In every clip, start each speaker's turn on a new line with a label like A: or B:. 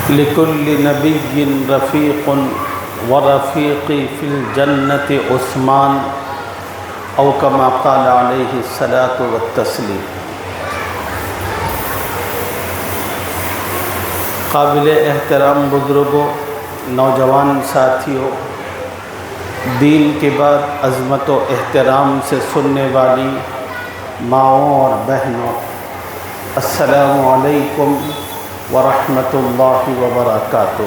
A: لکل نبی رفیق ورفیقی فی الجنت عثمان او کما قال علیہ الصلاۃ والتسلیم۔ قابل احترام بزرگوں، نوجوان ساتھیوں، دین کے بعد عظمت و احترام سے سننے والی ماؤں اور بہنوں، السلام علیکم ورحمۃ اللہ وبرکاتہ۔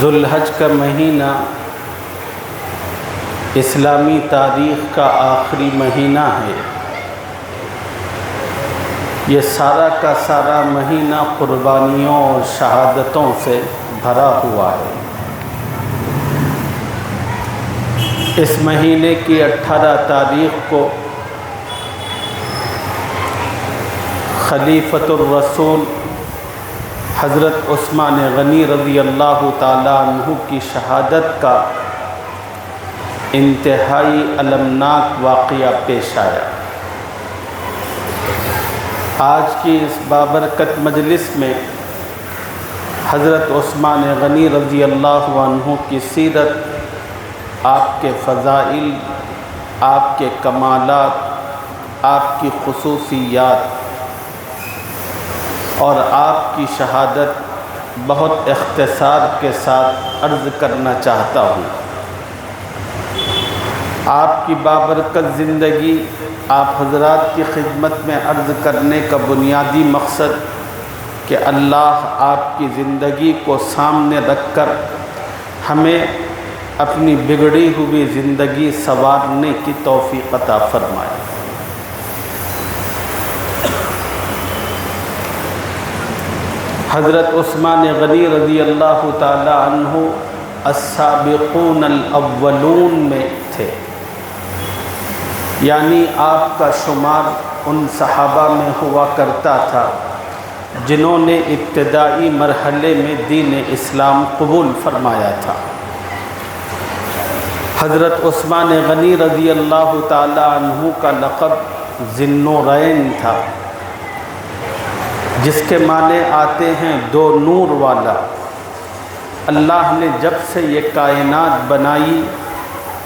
A: ذو الحج کا مہینہ اسلامی تاریخ کا آخری مہینہ ہے۔ یہ سارا کا سارا مہینہ قربانیوں اور شہادتوں سے بھرا ہوا ہے۔ اس مہینے کی 18 تاریخ کو خلیفۃ الرسول حضرت عثمان غنی رضی اللہ تعالیٰ عنہ کی شہادت کا انتہائی المناک واقعہ پیش آیا۔ آج کی اس بابرکت مجلس میں حضرت عثمان غنی رضی اللہ عنہ کی سیرت، آپ کے فضائل، آپ کے کمالات، آپ کی خصوصیات اور آپ کی شہادت بہت اختصار کے ساتھ عرض کرنا چاہتا ہوں۔ آپ کی بابرکت زندگی آپ حضرات کی خدمت میں عرض کرنے کا بنیادی مقصد کہ اللہ آپ کی زندگی کو سامنے رکھ کر ہمیں اپنی بگڑی ہوئی زندگی سنوارنے کی توفیق عطا فرمائے۔ حضرت عثمان غنی رضی اللہ تعالی عنہ السابقون الاولون میں تھے، یعنی آپ کا شمار ان صحابہ میں ہوا کرتا تھا جنہوں نے ابتدائی مرحلے میں دین اسلام قبول فرمایا تھا۔ حضرت عثمان غنی رضی اللہ تعالی عنہ کا لقب ذی النورین تھا، جس کے معنی آتے ہیں دو نور والا۔ اللہ نے جب سے یہ کائنات بنائی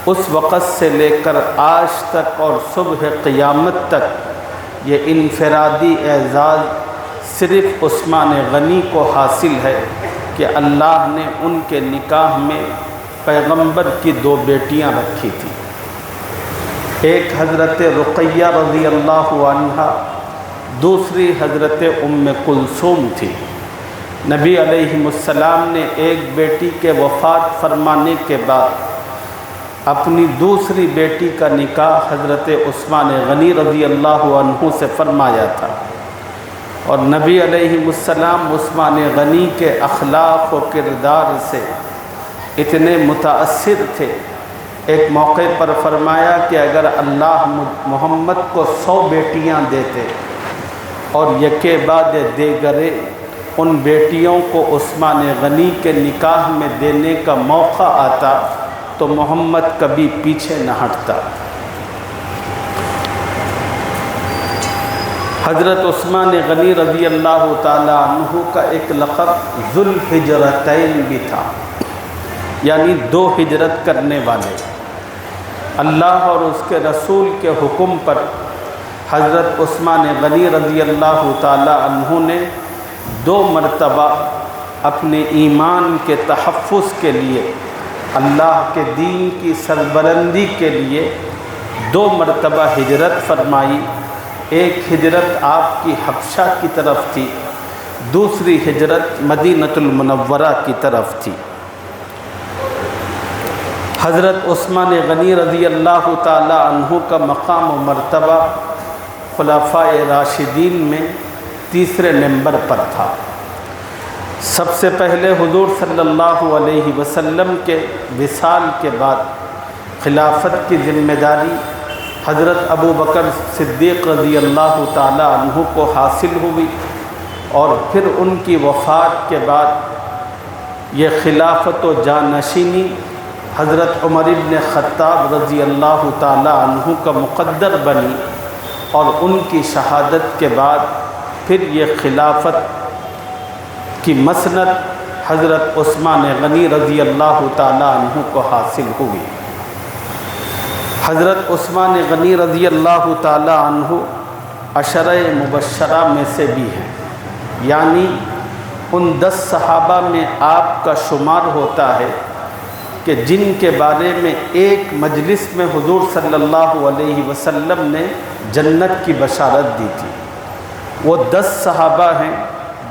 A: اس وقت سے لے کر آج تک اور صبح قیامت تک یہ انفرادی اعزاز صرف عثمان غنی کو حاصل ہے کہ اللہ نے ان کے نکاح میں پیغمبر کی دو بیٹیاں رکھی تھیں، ایک حضرت رقیہ رضی اللہ عنہا، دوسری حضرت ام کلثوم تھی۔ نبی علیہ السلام نے ایک بیٹی کے وفات فرمانے کے بعد اپنی دوسری بیٹی کا نکاح حضرت عثمان غنی رضی اللہ عنہ سے فرمایا تھا، اور نبی علیہ السلام عثمان غنی کے اخلاق و کردار سے اتنے متاثر تھے، ایک موقع پر فرمایا کہ اگر اللہ محمد کو 100 بیٹیاں دیتے اور یکے بعد دیگرے ان بیٹیوں کو عثمان غنی کے نکاح میں دینے کا موقع آتا تو محمد کبھی پیچھے نہ ہٹتا۔ حضرت عثمان غنی رضی اللہ تعالی عنہ کا ایک لقب ذو الحجرتین بھی تھا، یعنی 2 ہجرت کرنے والے۔ اللہ اور اس کے رسول کے حکم پر حضرت عثمان غنی رضی اللہ تعالی عنہ نے 2 مرتبہ اپنے ایمان کے تحفظ کے لیے، اللہ کے دین کی سربلندی کے لیے 2 مرتبہ ہجرت فرمائی۔ ایک ہجرت آپ کی حبشہ کی طرف تھی، دوسری ہجرت مدینۃ المنورہ کی طرف تھی۔ حضرت عثمان غنی رضی اللہ تعالی عنہ کا مقام و مرتبہ خلفائے راشدین میں 3 نمبر پر تھا۔ سب سے پہلے حضور صلی اللہ علیہ وسلم کے وصال کے بعد خلافت کی ذمہ داری حضرت ابو بکر صدیق رضی اللہ تعالی عنہ کو حاصل ہوئی، اور پھر ان کی وفات کے بعد یہ خلافت و جانشینی حضرت عمر ابن خطاب رضی اللہ تعالی عنہ کا مقدر بنی، اور ان کی شہادت کے بعد پھر یہ خلافت کی مسند حضرت عثمان غنی رضی اللہ تعالی عنہ کو حاصل ہوئی۔ حضرت عثمان غنی رضی اللہ تعالی عنہ عشرہ مبشرہ میں سے بھی ہیں، یعنی ان 10 صحابہ میں آپ کا شمار ہوتا ہے کہ جن کے بارے میں ایک مجلس میں حضور صلی اللہ علیہ وسلم نے جنت کی بشارت دی تھی۔ وہ 10 صحابہ ہیں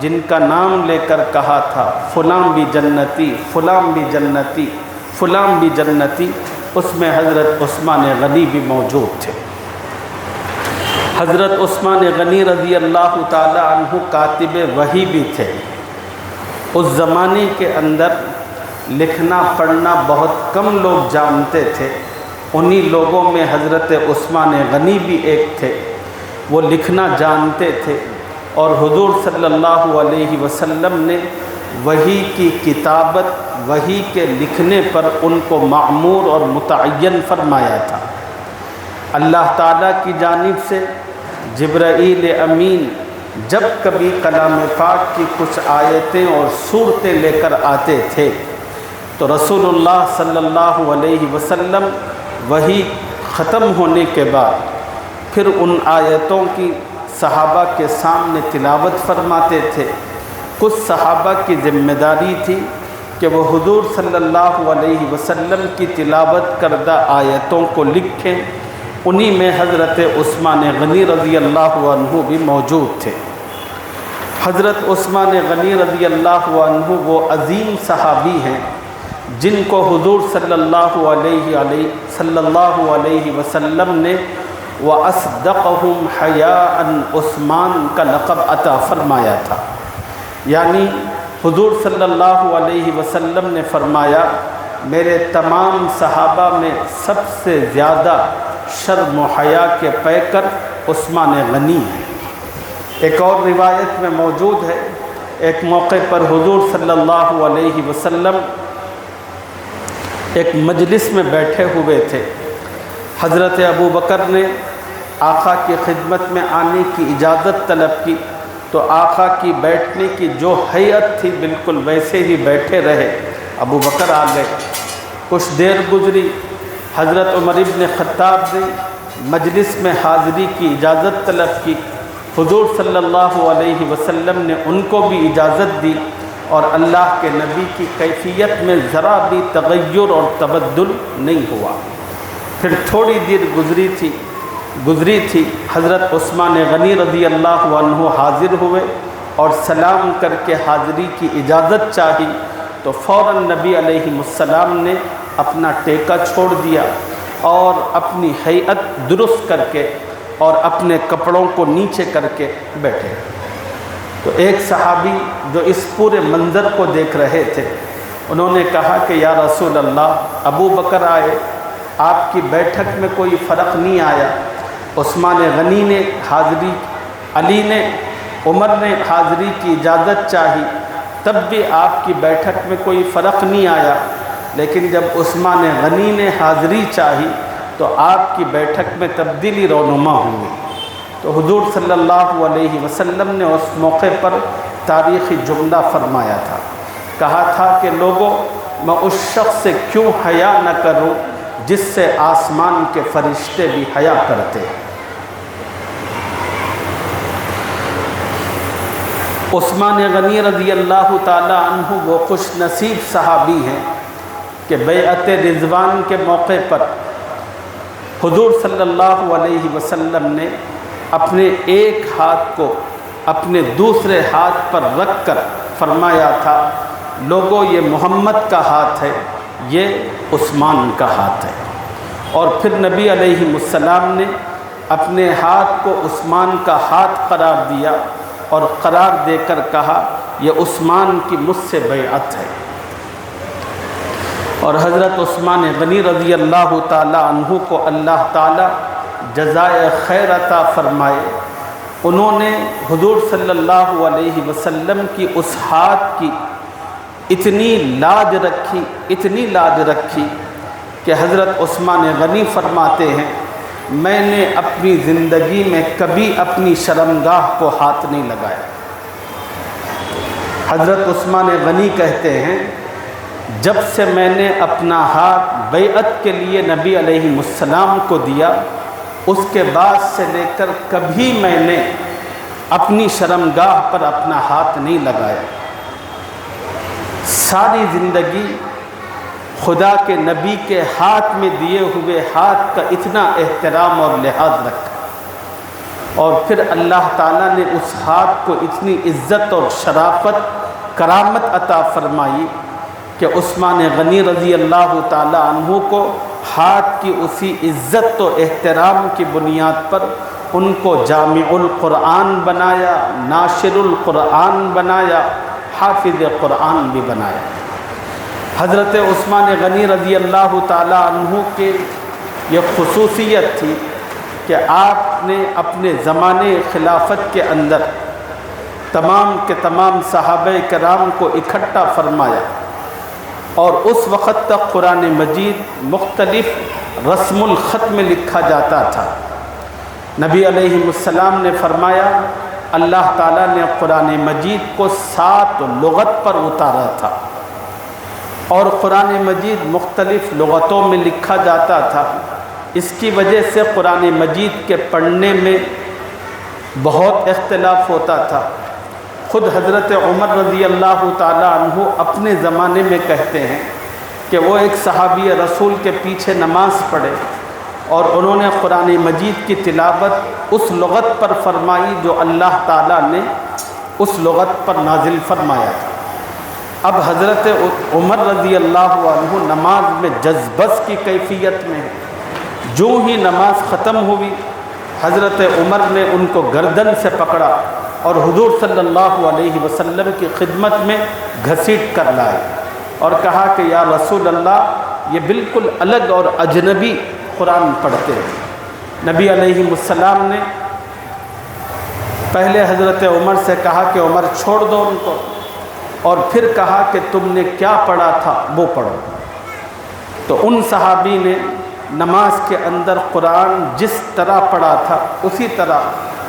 A: جن کا نام لے کر کہا تھا فلاں بھی جنتی، فلاں بھی جنتی، فلاں بھی جنتی، اس میں حضرت عثمان غنی بھی موجود تھے۔ حضرت عثمان غنی رضی اللہ تعالی عنہ کاتب وحی بھی تھے۔ اس زمانے کے اندر لکھنا پڑھنا بہت کم لوگ جانتے تھے، انہی لوگوں میں حضرت عثمان غنی بھی ایک تھے۔ وہ لکھنا جانتے تھے، اور حضور صلی اللہ علیہ وسلم نے وحی کی کتابت، وحی کے لکھنے پر ان کو معمور اور متعین فرمایا تھا۔ اللہ تعالیٰ کی جانب سے جبرائیل امین جب کبھی کلام پاک کی کچھ آیتیں اور صورتیں لے کر آتے تھے تو رسول اللہ صلی اللہ علیہ وسلم وحی ختم ہونے کے بعد پھر ان آیتوں کی صحابہ کے سامنے تلاوت فرماتے تھے۔ کچھ صحابہ کی ذمہ داری تھی کہ وہ حضور صلی اللہ علیہ وسلم کی تلاوت کردہ آیتوں کو لکھیں، انہی میں حضرت عثمان غنی رضی اللہ عنہ بھی موجود تھے۔ حضرت عثمان غنی رضی اللہ عنہ وہ عظیم صحابی ہیں جن کو حضور صلی اللہ علیہ وسلم نے وَأَصْدَقَهُمْ حَيَاءً عثمان کا لقب عطا فرمایا تھا، یعنی حضور صلی اللہ علیہ وسلم نے فرمایا میرے تمام صحابہ میں سب سے زیادہ شرم و حیا کے پیکر عثمان غنی ہیں۔ ایک اور روایت میں موجود ہے، ایک موقع پر حضور صلی اللہ علیہ وسلم ایک مجلس میں بیٹھے ہوئے تھے۔ حضرت ابو بکر نے آقا کی خدمت میں آنے کی اجازت طلب کی تو آقا کی بیٹھنے کی جو حیت تھی بالکل ویسے ہی بیٹھے رہے۔ ابو بکر آ گئے، کچھ دیر گزری، حضرت عمر ابن خطاب نے مجلس میں حاضری کی اجازت طلب کی، حضور صلی اللہ علیہ وسلم نے ان کو بھی اجازت دی، اور اللہ کے نبی کی کیفیت میں ذرا بھی تغیر اور تبدل نہیں ہوا۔ پھر تھوڑی دیر گزری تھی، حضرت عثمان غنی رضی اللہ عنہ حاضر ہوئے اور سلام کر کے حاضری کی اجازت چاہی تو فوراً نبی علیہ السلام نے اپنا ٹیکہ چھوڑ دیا اور اپنی ہیئت درست کر کے اور اپنے کپڑوں کو نیچے کر کے بیٹھے۔ تو ایک صحابی جو اس پورے منظر کو دیکھ رہے تھے انہوں نے کہا کہ یا رسول اللہ، ابو بکر آئے، آپ کی بیٹھک میں کوئی فرق نہیں آیا، عثمان غنی نے حاضری، علی نے، عمر نے حاضری کی اجازت چاہی، تب بھی آپ کی بیٹھک میں کوئی فرق نہیں آیا، لیکن جب عثمان غنی نے حاضری چاہی تو آپ کی بیٹھک میں تبدیلی رونما ہوئی۔ تو حضور صلی اللہ علیہ وسلم نے اس موقع پر تاریخی جملہ فرمایا تھا، کہا تھا کہ لوگوں، میں اس شخص سے کیوں حیا نہ کروں جس سے آسمان کے فرشتے بھی حیا کرتے ہیں۔ عثمان غنی رضی اللہ تعالی عنہ وہ خوش نصیب صحابی ہیں کہ بیعت رضوان کے موقع پر حضور صلی اللہ علیہ وسلم نے اپنے ایک ہاتھ کو اپنے دوسرے ہاتھ پر رکھ کر فرمایا تھا، لوگوں یہ محمد کا ہاتھ ہے، یہ عثمان کا ہاتھ ہے۔ اور پھر نبی علیہ السلام نے اپنے ہاتھ کو عثمان کا ہاتھ قرار دیا اور قرار دے کر کہا یہ عثمان کی مجھ سے بیعت ہے۔ اور حضرت عثمان غنی رضی اللہ تعالی عنہ کو اللہ تعالی جزائے خیر عطا فرمائے، انہوں نے حضور صلی اللہ علیہ وسلم کی اس ہاتھ کی اتنی لاج رکھی کہ حضرت عثمان غنی فرماتے ہیں میں نے اپنی زندگی میں کبھی اپنی شرمگاہ کو ہاتھ نہیں لگایا۔ حضرت عثمان غنی کہتے ہیں جب سے میں نے اپنا ہاتھ بیعت کے لیے نبی علیہ السلام کو دیا، اس کے بعد سے لے کر کبھی میں نے اپنی شرمگاہ پر اپنا ہاتھ نہیں لگایا۔ ساری زندگی خدا کے نبی کے ہاتھ میں دیے ہوئے ہاتھ کا اتنا احترام اور لحاظ رکھا، اور پھر اللہ تعالیٰ نے اس ہاتھ کو اتنی عزت اور شرافت کرامت عطا فرمائی کہ عثمان غنی رضی اللہ تعالیٰ عنہ کو ہاتھ کی اسی عزت و احترام کی بنیاد پر ان کو جامع القرآن بنایا، ناشر القرآن بنایا، حافظ قرآن بھی بنایا۔ حضرت عثمان غنی رضی اللہ تعالیٰ عنہ کے یہ خصوصیت تھی کہ آپ نے اپنے زمانے خلافت کے اندر تمام کے تمام صحابہ کرام کو اکٹھا فرمایا، اور اس وقت تک قرآن مجید مختلف رسم الخط میں لکھا جاتا تھا۔ نبی علیہ السلام نے فرمایا اللہ تعالیٰ نے قرآن مجید کو 7 لغت پر اتارا تھا، اور قرآن مجید مختلف لغتوں میں لکھا جاتا تھا۔ اس کی وجہ سے قرآن مجید کے پڑھنے میں بہت اختلاف ہوتا تھا۔ خود حضرت عمر رضی اللہ تعالیٰ عنہ اپنے زمانے میں کہتے ہیں کہ وہ ایک صحابی رسول کے پیچھے نماز پڑھے، اور انہوں نے قرآن مجید کی تلاوت اس لغت پر فرمائی جو اللہ تعالیٰ نے اس لغت پر نازل فرمایا تھا۔ اب حضرت عمر رضی اللہ عنہ نماز میں جذبس کی کیفیت میں ہے۔ جو ہی نماز ختم ہوئی حضرت عمر نے ان کو گردن سے پکڑا اور حضور صلی اللہ علیہ وسلم کی خدمت میں گھسیٹ کر لائے اور کہا کہ یا رسول اللہ یہ بالکل الگ اور اجنبی قرآن پڑھتے ہیں۔ نبی علیہ السلام نے پہلے حضرت عمر سے کہا کہ عمر چھوڑ دو ان کو، اور پھر کہا کہ تم نے کیا پڑھا تھا وہ پڑھو۔ تو ان صحابی نے نماز کے اندر قرآن جس طرح پڑھا تھا اسی طرح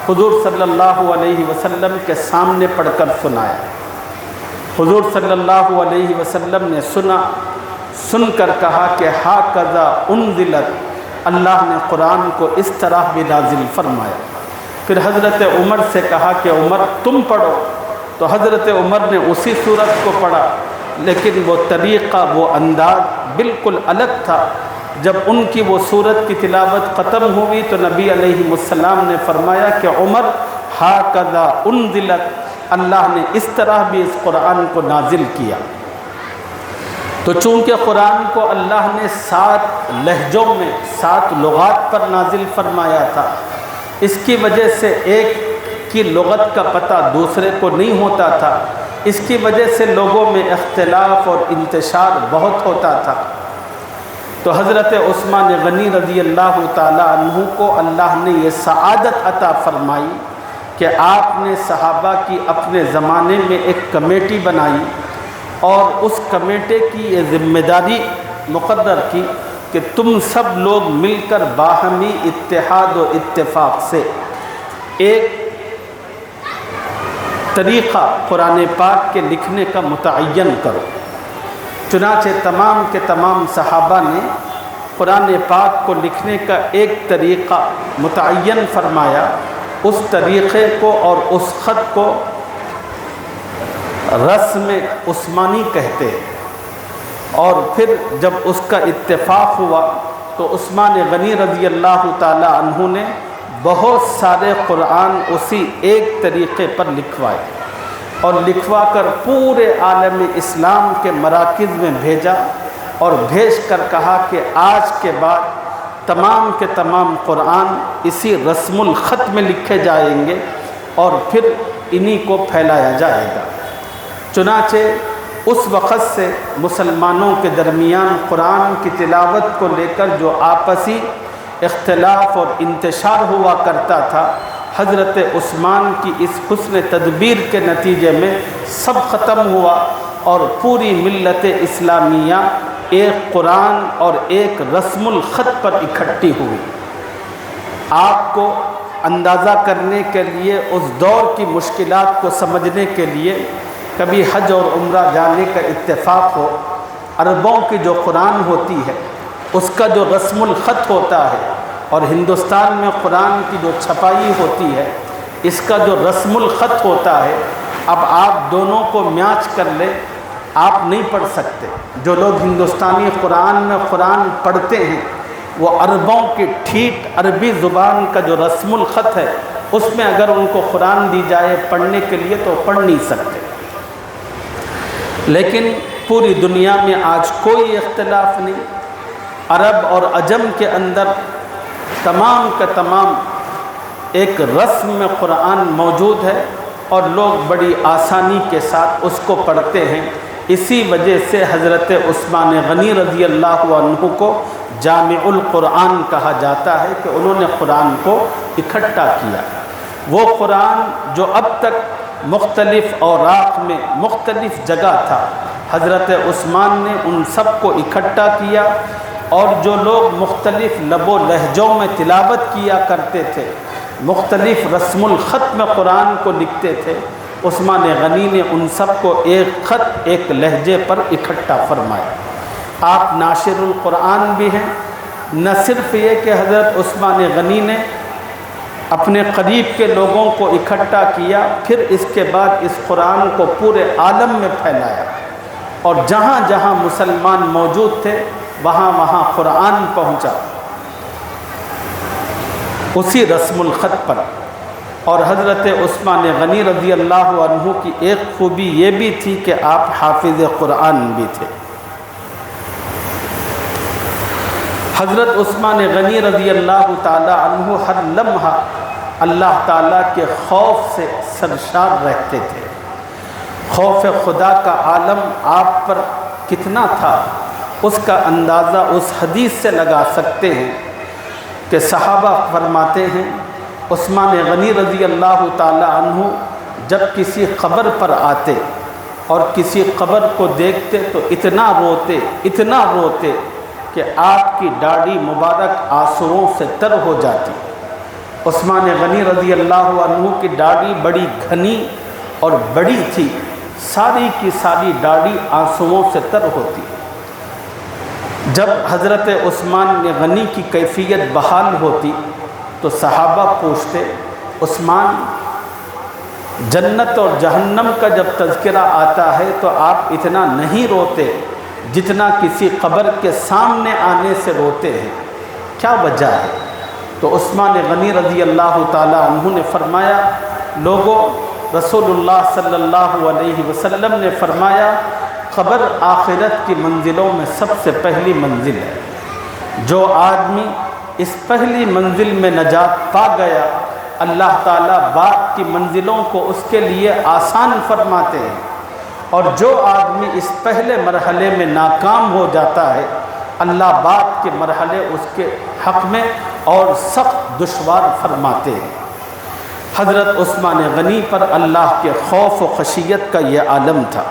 A: حضور صلی اللہ علیہ وسلم کے سامنے پڑھ کر سنایا۔ حضور صلی اللہ علیہ وسلم نے سن کر کہا کہ ہاکذا انزلت، اللہ نے قرآن کو اس طرح بھی نازل فرمایا۔ پھر حضرت عمر سے کہا کہ عمر تم پڑھو، تو حضرت عمر نے اسی صورت کو پڑھا، لیکن وہ طریقہ وہ انداز بالکل الگ تھا۔ جب ان کی وہ صورت کی تلاوت ختم ہوئی تو نبی علیہ السلام نے فرمایا کہ عمر ہاکذا انزلت، اللہ نے اس طرح بھی اس قرآن کو نازل کیا۔ تو چونکہ قرآن کو اللہ نے 7 لہجوں میں 7 لغات پر نازل فرمایا تھا، اس کی وجہ سے ایک کی لغت کا پتہ دوسرے کو نہیں ہوتا تھا، اس کی وجہ سے لوگوں میں اختلاف اور انتشار بہت ہوتا تھا۔ تو حضرت عثمان غنی رضی اللہ تعالیٰ عنہ کو اللہ نے یہ سعادت عطا فرمائی کہ آپ نے صحابہ کی اپنے زمانے میں ایک کمیٹی بنائی، اور اس کمیٹی کی یہ ذمہ داری مقرر کی کہ تم سب لوگ مل کر باہمی اتحاد و اتفاق سے ایک طریقہ قرآن پاک کے لکھنے کا متعین کرو۔ چنانچہ تمام کے تمام صحابہ نے قرآن پاک کو لکھنے کا ایک طریقہ متعین فرمایا۔ اس طریقے کو اور اس خط کو رسم عثمانی کہتے ہیں، اور پھر جب اس کا اتفاق ہوا تو عثمان غنی رضی اللہ تعالی عنہ نے بہت سارے قرآن اسی ایک طریقے پر لکھوائے، اور لکھوا کر پورے عالم اسلام کے مراکز میں بھیجا، اور بھیج کر کہا کہ آج کے بعد تمام کے تمام قرآن اسی رسم الخط میں لکھے جائیں گے، اور پھر انہی کو پھیلایا جائے گا۔ چنانچہ اس وقت سے مسلمانوں کے درمیان قرآن کی تلاوت کو لے کر جو آپسی اختلاف اور انتشار ہوا کرتا تھا، حضرت عثمان کی اس حسن تدبیر کے نتیجے میں سب ختم ہوا، اور پوری ملت اسلامیہ ایک قرآن اور ایک رسم الخط پر اکٹھی ہوئی۔ آپ کو اندازہ کرنے کے لیے، اس دور کی مشکلات کو سمجھنے کے لیے، کبھی حج اور عمرہ جانے کا اتفاق ہو، عربوں کی جو قرآن ہوتی ہے اس کا جو رسم الخط ہوتا ہے، اور ہندوستان میں قرآن کی جو چھپائی ہوتی ہے اس کا جو رسم الخط ہوتا ہے، اب آپ دونوں کو میچ کر لیں، آپ نہیں پڑھ سکتے۔ جو لوگ ہندوستانی قرآن میں قرآن پڑھتے ہیں وہ عربوں کی ٹھیٹ عربی زبان کا جو رسم الخط ہے اس میں اگر ان کو قرآن دی جائے پڑھنے کے لیے تو پڑھ نہیں سکتے۔ لیکن پوری دنیا میں آج کوئی اختلاف نہیں، عرب اور عجم کے اندر تمام کا تمام ایک رسم میں قرآن موجود ہے، اور لوگ بڑی آسانی کے ساتھ اس کو پڑھتے ہیں۔ اسی وجہ سے حضرت عثمان غنی رضی اللہ عنہ کو جامع القرآن کہا جاتا ہے کہ انہوں نے قرآن کو اکٹھا کیا۔ وہ قرآن جو اب تک مختلف اوراق میں مختلف جگہ تھا، حضرت عثمان نے ان سب کو اکٹھا کیا، اور جو لوگ مختلف لب و لہجوں میں تلاوت کیا کرتے تھے، مختلف رسم الخط میں قرآن کو لکھتے تھے، عثمان غنی نے ان سب کو ایک خط ایک لہجے پر اکٹھا فرمایا۔ آپ ناشر القرآن بھی ہیں۔ نہ صرف یہ کہ حضرت عثمان غنی نے اپنے قریب کے لوگوں کو اکٹھا کیا، پھر اس کے بعد اس قرآن کو پورے عالم میں پھیلایا، اور جہاں جہاں مسلمان موجود تھے وہاں وہاں قرآن پہنچا اسی رسم الخط پر۔ اور حضرت عثمان غنی رضی اللہ عنہ کی ایک خوبی یہ بھی تھی کہ آپ حافظ قرآن بھی تھے۔ حضرت عثمان غنی رضی اللہ تعالی عنہ ہر لمحہ اللہ تعالیٰ کے خوف سے سرشار رہتے تھے۔ خوف خدا کا عالم آپ پر کتنا تھا اس کا اندازہ اس حدیث سے لگا سکتے ہیں کہ صحابہ فرماتے ہیں عثمان غنی رضی اللہ تعالی عنہ جب کسی قبر پر آتے اور کسی قبر کو دیکھتے تو اتنا روتے کہ آپ کی داڑھی مبارک آنسوؤں سے تر ہو جاتی۔ عثمان غنی رضی اللہ عنہ کی داڑھی بڑی گھنی اور بڑی تھی، ساری کی ساری داڑھی آنسوؤں سے تر ہوتی۔ جب حضرت عثمان غنی کی کیفیت بحال ہوتی تو صحابہ پوچھتے، عثمان جنت اور جہنم کا جب تذکرہ آتا ہے تو آپ اتنا نہیں روتے جتنا کسی قبر کے سامنے آنے سے روتے ہیں، کیا وجہ ہے؟ تو عثمان غنی رضی اللہ تعالی عنہ نے فرمایا، لوگوں، رسول اللہ صلی اللہ علیہ وسلم نے فرمایا قبر آخرت کی منزلوں میں سب سے پہلی منزل ہے۔ جو آدمی اس پہلی منزل میں نجات پا گیا، اللہ تعالیٰ بعد کی منزلوں کو اس کے لیے آسان فرماتے ہیں، اور جو آدمی اس پہلے مرحلے میں ناکام ہو جاتا ہے، اللہ بعد کے مرحلے اس کے حق میں اور سخت دشوار فرماتے ہیں۔ حضرت عثمان غنی پر اللہ کے خوف و خشیت کا یہ عالم تھا۔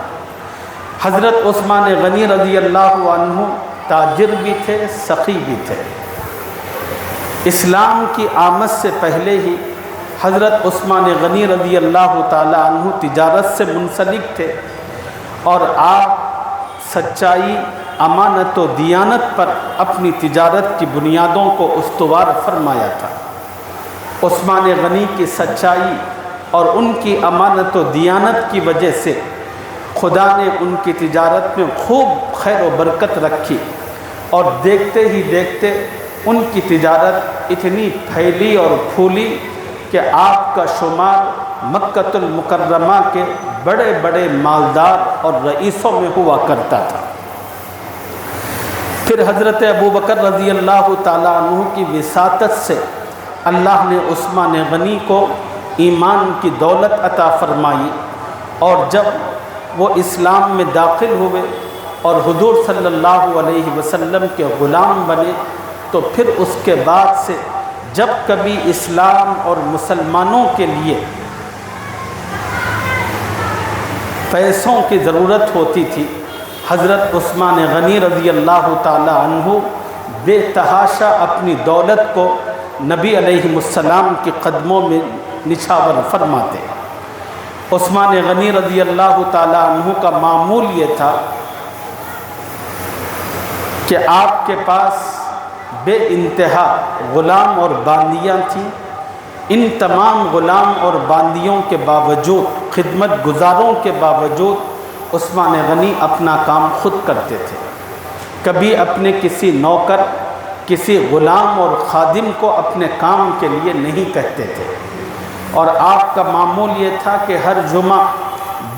A: حضرت عثمان غنی رضی اللہ عنہ تاجر بھی تھے، سخی بھی تھے۔ اسلام کی آمد سے پہلے ہی حضرت عثمان غنی رضی اللہ تعالی عنہ تجارت سے منسلک تھے، اور آپ سچائی، امانت و دیانت پر اپنی تجارت کی بنیادوں کو استوار فرمایا تھا۔ عثمان غنی کی سچائی اور ان کی امانت و دیانت کی وجہ سے خدا نے ان کی تجارت میں خوب خیر و برکت رکھی، اور دیکھتے ہی دیکھتے ان کی تجارت اتنی پھیلی اور پھولی کہ آپ کا شمار مکۃ المکرمہ کے بڑے بڑے مالدار اور رئیسوں میں ہوا کرتا تھا۔ پھر حضرت ابوبکر رضی اللہ تعالیٰ عنہ کی وساطت سے اللہ نے عثمان غنی کو ایمان کی دولت عطا فرمائی، اور جب وہ اسلام میں داخل ہوئے اور حضور صلی اللہ علیہ وسلم کے غلام بنے، تو پھر اس کے بعد سے جب کبھی اسلام اور مسلمانوں کے لیے پیسوں کی ضرورت ہوتی تھی، حضرت عثمان غنی رضی اللہ تعالی عنہ بے تحاشا اپنی دولت کو نبی علیہ السلام کے قدموں میں نچھاور فرماتے۔ عثمان غنی رضی اللہ تعالی عنہ کا معمول یہ تھا کہ آپ کے پاس بے انتہا غلام اور باندیاں تھیں۔ ان تمام غلام اور باندیوں کے باوجود، خدمت گزاروں کے باوجود عثمان غنی اپنا کام خود کرتے تھے۔ کبھی اپنے کسی نوکر، کسی غلام اور خادم کو اپنے کام کے لیے نہیں کہتے تھے، اور آپ کا معمول یہ تھا کہ ہر جمعہ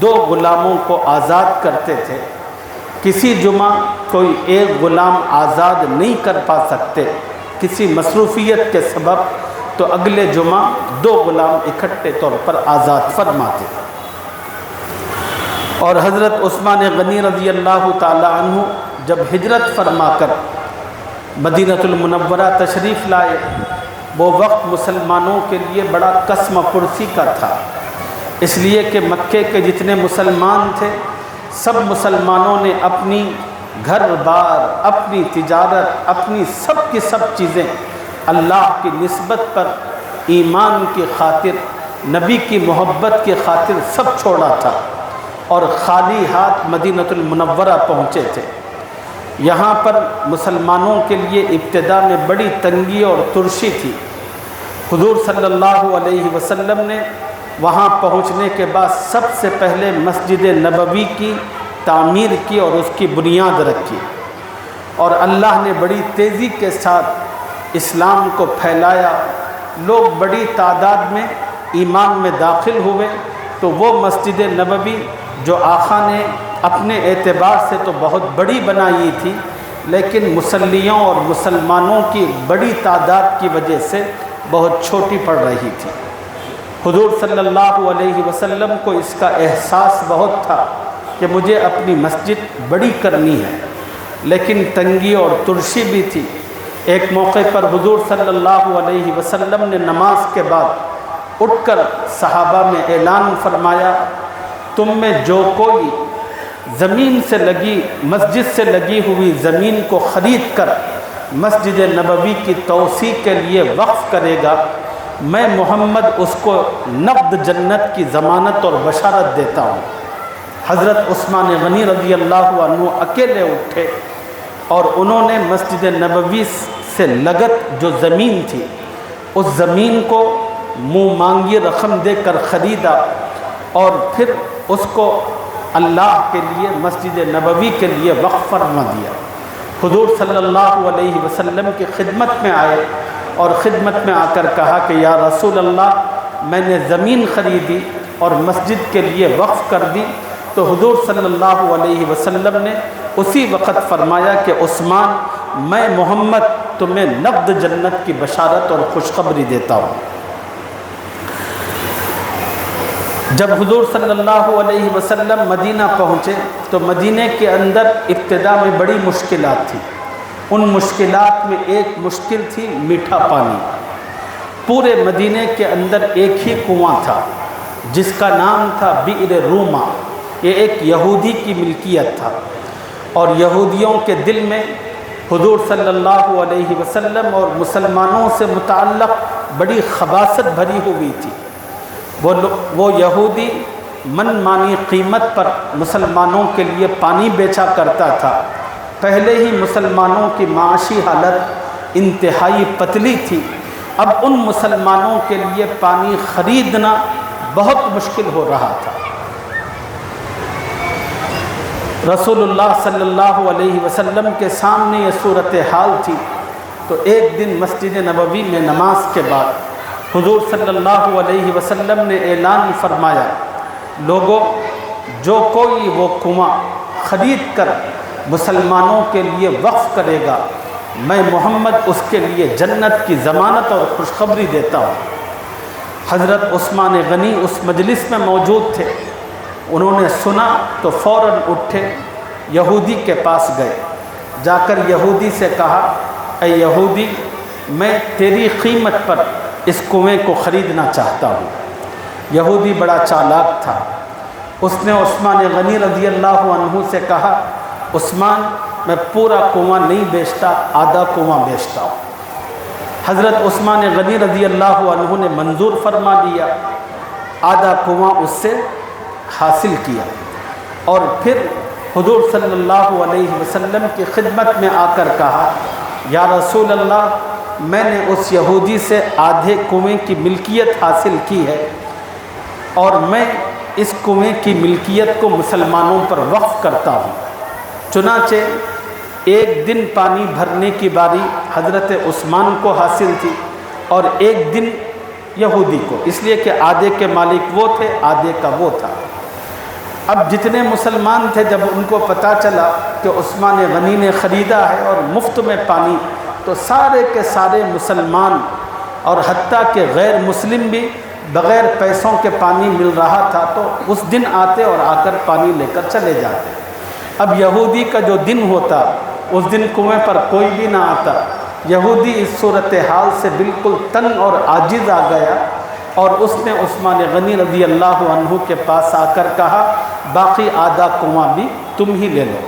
A: 2 غلاموں کو آزاد کرتے تھے۔ کسی جمعہ کوئی ایک غلام آزاد نہیں کر پا سکتے کسی مصروفیت کے سبب، تو اگلے جمعہ 2 غلام اکٹھے طور پر آزاد فرماتے۔ اور حضرت عثمان غنی رضی اللہ تعالی عنہ جب ہجرت فرما کر مدینہ المنورہ تشریف لائے، وہ وقت مسلمانوں کے لیے بڑا قسم پرسی کا تھا، اس لیے کہ مکے کے جتنے مسلمان تھے سب مسلمانوں نے اپنی گھر بار، اپنی تجارت، اپنی سب کی سب چیزیں اللہ کی نسبت پر، ایمان کی خاطر، نبی کی محبت کی خاطر سب چھوڑا تھا، اور خالی ہاتھ مدینہ المنورہ پہنچے تھے۔ یہاں پر مسلمانوں کے لیے ابتدا میں بڑی تنگی اور ترشی تھی۔ حضور صلی اللہ علیہ وسلم نے وہاں پہنچنے کے بعد سب سے پہلے مسجد نبوی کی تعمیر کی اور اس کی بنیاد رکھی، اور اللہ نے بڑی تیزی کے ساتھ اسلام کو پھیلایا۔ لوگ بڑی تعداد میں ایمان میں داخل ہوئے، تو وہ مسجد نبوی جو آقا نے اپنے اعتبار سے تو بہت بڑی بنائی تھی، لیکن مصلیوں اور مسلمانوں کی بڑی تعداد کی وجہ سے بہت چھوٹی پڑ رہی تھی۔ حضور صلی اللہ علیہ وسلم کو اس کا احساس بہت تھا کہ مجھے اپنی مسجد بڑی کرنی ہے، لیکن تنگی اور ترشی بھی تھی۔ ایک موقع پر حضور صلی اللہ علیہ وسلم نے نماز کے بعد اٹھ کر صحابہ میں اعلان فرمایا، تم میں جو کوئی زمین سے لگی، مسجد سے لگی ہوئی زمین کو خرید کر مسجد نبوی کی توسیع کے لیے وقف کرے گا، میں محمد اس کو نقد جنت کی ضمانت اور بشارت دیتا ہوں۔ حضرت عثمان غنی رضی اللہ عنہ اکیلے اٹھے، اور انہوں نے مسجد نبوی سے لگت جو زمین تھی، اس زمین کو منہ مانگی رقم دے کر خریدا، اور پھر اس کو اللہ کے لیے، مسجد نبوی کے لیے وقف فرما دیا۔ حضور صلی اللہ علیہ وسلم کی خدمت میں آئے، اور خدمت میں آ کر کہا کہ یا رسول اللہ، میں نے زمین خریدی اور مسجد کے لیے وقف کر دی۔ تو حضور صلی اللہ علیہ وسلم نے اسی وقت فرمایا کہ عثمان، میں محمد تمہیں نقد جنت کی بشارت اور خوشخبری دیتا ہوں۔ جب حضور صلی اللہ علیہ وسلم مدینہ پہنچے تو مدینہ کے اندر ابتدا میں بڑی مشکلات تھیں۔ ان مشکلات میں ایک مشکل تھی میٹھا پانی۔ پورے مدینہ کے اندر ایک ہی کنواں تھا جس کا نام تھا بئر روما۔ یہ ایک یہودی کی ملکیت تھا، اور یہودیوں کے دل میں حضور صلی اللہ علیہ وسلم اور مسلمانوں سے متعلق بڑی خباثت بھری ہوئی تھی۔ وہ یہودی من مانی قیمت پر مسلمانوں کے لیے پانی بیچا کرتا تھا۔ پہلے ہی مسلمانوں کی معاشی حالت انتہائی پتلی تھی، اب ان مسلمانوں کے لیے پانی خریدنا بہت مشکل ہو رہا تھا۔ رسول اللہ صلی اللہ علیہ وسلم کے سامنے یہ صورتحال تھی، تو ایک دن مسجد نبوی میں نماز کے بعد حضور صلی اللہ علیہ وسلم نے اعلان فرمایا، لوگوں، جو کوئی وہ کنواں خرید کر مسلمانوں کے لیے وقف کرے گا، میں محمد اس کے لیے جنت کی ضمانت اور خوشخبری دیتا ہوں۔ حضرت عثمان غنی اس مجلس میں موجود تھے، انہوں نے سنا تو فوراً اٹھے، یہودی کے پاس گئے، جا کر یہودی سے کہا، اے یہودی، میں تیری قیمت پر اس کنویں کو خریدنا چاہتا ہوں۔ یہودی بڑا چالاک تھا، اس نے عثمان غنی رضی اللہ عنہ سے کہا، عثمان میں پورا کنواں نہیں بیچتا، آدھا کنواں بیچتا ہوں۔ حضرت عثمان غنی رضی اللہ عنہ نے منظور فرما لیا، آدھا کنواں اس سے حاصل کیا، اور پھر حضور صلی اللہ علیہ وسلم کی خدمت میں آ کر کہا، یا رسول اللہ، میں نے اس یہودی سے آدھے کنویں کی ملکیت حاصل کی ہے، اور میں اس کنویں کی ملکیت کو مسلمانوں پر وقف کرتا ہوں۔ چنانچہ ایک دن پانی بھرنے کی باری حضرت عثمان کو حاصل تھی اور ایک دن یہودی کو، اس لیے کہ آدھے کے مالک وہ تھے، آدھے کا وہ تھا۔ اب جتنے مسلمان تھے، جب ان کو پتہ چلا کہ عثمان غنی نے خریدا ہے اور مفت میں پانی، تو سارے کے سارے مسلمان اور حتیٰ کہ غیر مسلم بھی بغیر پیسوں کے پانی مل رہا تھا تو اس دن آتے اور آ کر پانی لے کر چلے جاتے۔ اب یہودی کا جو دن ہوتا، اس دن کنویں پر کوئی بھی نہ آتا۔ یہودی اس صورتحال سے بالکل تنگ اور عاجز آ گیا، اور اس نے عثمان غنی رضی اللہ عنہ کے پاس آ کر کہا، باقی آدھا کنواں بھی تم ہی لے لو۔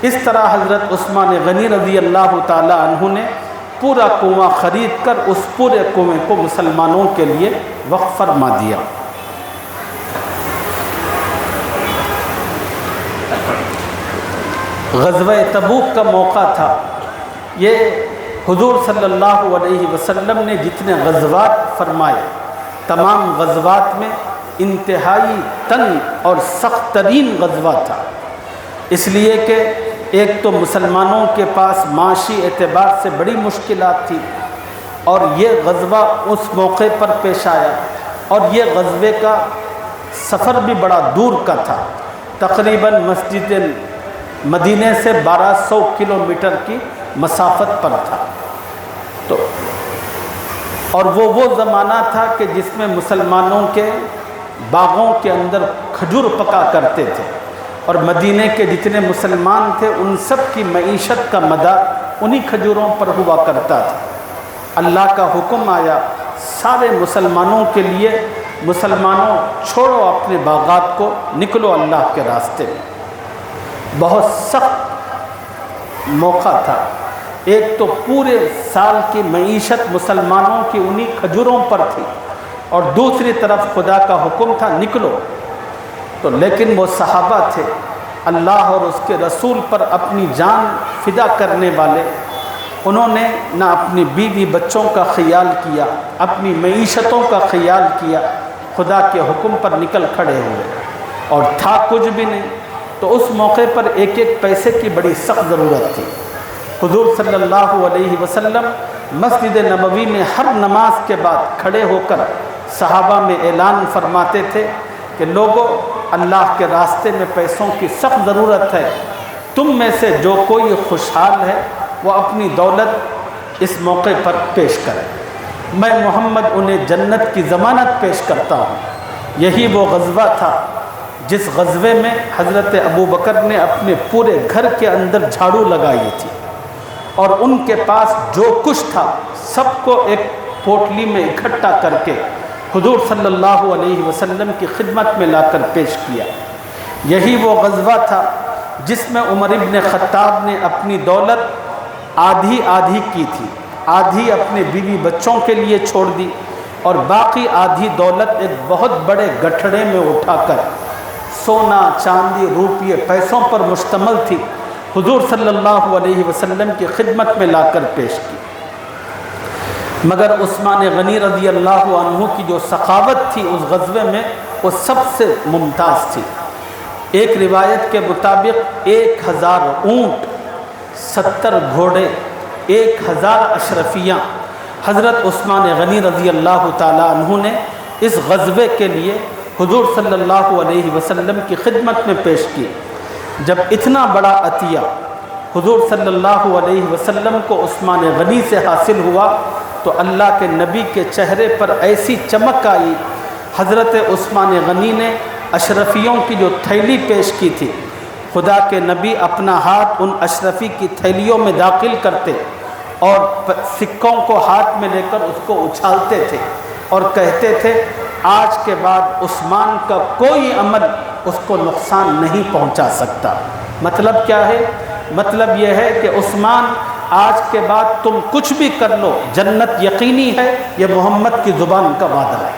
A: اس طرح حضرت عثمان غنی رضی اللہ تعالی عنہ نے پورا کنواں خرید کر اس پورے کنویں کو مسلمانوں کے لیے وقف فرما دیا۔ غزوہ تبوک کا موقع تھا۔ یہ حضور صلی اللہ علیہ وسلم نے جتنے غزوات فرمائے، تمام غزوات میں انتہائی تنگ اور سخت ترین غزوہ تھا، اس لیے کہ ایک تو مسلمانوں کے پاس معاشی اعتبار سے بڑی مشکلات تھی، اور یہ غزوہ اس موقع پر پیش آیا، اور یہ غزوے کا سفر بھی بڑا دور کا تھا، تقریباً مسجد مدینے سے 1200 کلومیٹر کی مسافت پر تھا۔ تو اور وہ زمانہ تھا کہ جس میں مسلمانوں کے باغوں کے اندر کھجور پکا کرتے تھے، اور مدینے کے جتنے مسلمان تھے ان سب کی معیشت کا مدار انہی کھجوروں پر ہوا کرتا تھا۔ اللہ کا حکم آیا سارے مسلمانوں کے لیے، مسلمانوں چھوڑو اپنے باغات کو، نکلو اللہ کے راستے میں۔ بہت سخت موقع تھا، ایک تو پورے سال کی معیشت مسلمانوں کی انہی کھجوروں پر تھی، اور دوسری طرف خدا کا حکم تھا نکلو۔ تو لیکن وہ صحابہ تھے اللہ اور اس کے رسول پر اپنی جان فدا کرنے والے، انہوں نے نہ اپنی بیوی بچوں کا خیال کیا، اپنی معیشتوں کا خیال کیا، خدا کے حکم پر نکل کھڑے ہوئے، اور تھا کچھ بھی نہیں۔ تو اس موقع پر ایک ایک پیسے کی بڑی سخت ضرورت تھی۔ حضور صلی اللہ علیہ وسلم مسجد نبوی میں ہر نماز کے بعد کھڑے ہو کر صحابہ میں اعلان فرماتے تھے کہ لوگوں، اللہ کے راستے میں پیسوں کی سخت ضرورت ہے، تم میں سے جو کوئی خوشحال ہے وہ اپنی دولت اس موقع پر پیش کرے، میں محمد انہیں جنت کی ضمانت پیش کرتا ہوں۔ یہی وہ غزوہ تھا جس غزوے میں حضرت ابوبکر نے اپنے پورے گھر کے اندر جھاڑو لگائی تھی، اور ان کے پاس جو کچھ تھا سب کو ایک پوٹلی میں اکٹھا کر کے حضور صلی اللہ علیہ وسلم کی خدمت میں لا کر پیش کیا۔ یہی وہ غزوہ تھا جس میں عمر ابن خطاب نے اپنی دولت آدھی آدھی کی تھی، آدھی اپنے بیوی بچوں کے لیے چھوڑ دی، اور باقی آدھی دولت ایک بہت بڑے گٹھڑے میں اٹھا کر سونا، چاندی، روپیے، پیسوں پر مشتمل تھی، حضور صلی اللہ علیہ وسلم کی خدمت میں لا کر پیش کی۔ مگر عثمان غنی رضی اللہ عنہ کی جو سخاوت تھی اس غزوے میں، وہ سب سے ممتاز تھی۔ ایک روایت کے مطابق 1000 اونٹ، 70 گھوڑے، 1000 اشرفیاں حضرت عثمان غنی رضی اللہ تعالی عنہ نے اس غزوے کے لیے حضور صلی اللہ علیہ وسلم کی خدمت میں پیش کی۔ جب اتنا بڑا عطیہ حضور صلی اللہ علیہ وسلم کو عثمان غنی سے حاصل ہوا تو اللہ کے نبی کے چہرے پر ایسی چمک آئی، حضرت عثمان غنی نے اشرفیوں کی جو تھیلی پیش کی تھی، خدا کے نبی اپنا ہاتھ ان اشرفی کی تھیلیوں میں داخل کرتے اور سکوں کو ہاتھ میں لے کر اس کو اچھالتے تھے اور کہتے تھے، آج کے بعد عثمان کا کوئی عمل اس کو نقصان نہیں پہنچا سکتا۔ مطلب کیا ہے؟ مطلب یہ ہے کہ عثمان آج کے بعد تم کچھ بھی کر لو جنت یقینی ہے، یہ محمد کی زبان کا وعدہ ہے۔